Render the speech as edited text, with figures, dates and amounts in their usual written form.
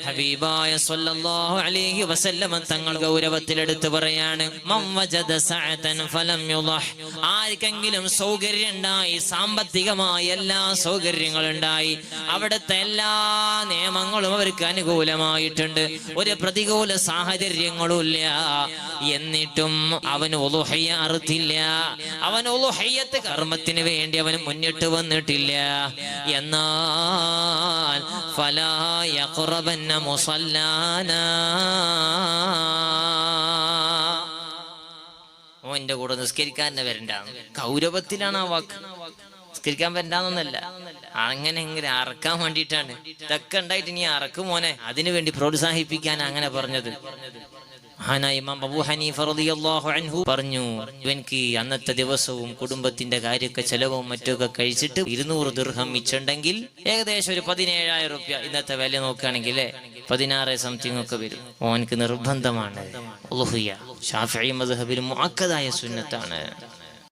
ഹബീബായ സ്വല്ലല്ലാഹു അലൈഹി വസല്ലം തങ്ങൾ ഗൗരവത്തിലെടുത്ത് പറയാണ്, മൻ വജദ സഅതൻ ഫലം യുളഹ്. ആർക്കെങ്കിലും സൗകര്യം ഉണ്ടായി, സാമ്പത്തികമായ എല്ലാ സൗകര്യങ്ങളും ഉണ്ടായി, അവിടുത്തെ എല്ലാ നിയമങ്ങളും അവർക്ക് അനുകൂലമായിട്ടുണ്ട്, ഒരു പ്രതികൂല സാഹചര്യങ്ങളും ഇല്ല, എന്നിട്ടും അവൻ ഉളുഹിയ അറുത്തില്ല, അവൻ ഉളുഹിയ്യത്ത് കർമ്മത്തിന് വേണ്ടി അവൻ മുന്നിട്ട് വന്നിട്ടില്ല, എന്നാൽ ഫലാ യഖറബന്ന മുസല്ലാനാ, ഓന്റെ കൂടെ നിസ്കരിക്കാൻ വരണ്ട. ഗൗരവത്തിലാണ് ആ വാക്ക്. നിസ്കരിക്കാൻ വരണ്ടെന്നല്ല, അങ്ങനെ ഇങ്ങനെ അറക്കാൻ വേണ്ടിയിട്ടാണ്. ഇതൊക്കെ ഉണ്ടായിട്ട് നീ അറക്കും മോനെ, അതിനു വേണ്ടി പ്രോത്സാഹിപ്പിക്കാൻ അങ്ങനെ പറഞ്ഞത്. മഹാനായ ഇമാം അബൂ ഹനീഫ റളിയല്ലാഹു അൻഹു പറഞ്ഞു, ഇവൻക്ക് അന്നത്തെ ദിവസവും കുടുംബത്തിന്റെ കാര്യമൊക്കെ ചെലവും മറ്റൊക്കെ കഴിച്ചിട്ട് 200 ദിർഹം മിച്ചുണ്ടെങ്കിൽ ഏകദേശം ഒരു 17,000 രൂപ, ഇന്നത്തെ വില നോക്കുകയാണെങ്കിൽ 16 സംതിങ് ഒക്കെ വരും. ഓനക്ക് നിർബന്ധമാണ് ഉളുഹിയ്യ. ശാഫിഈ മദ്ഹബിൽ മുഅക്കദായ സുന്നത്താണ്.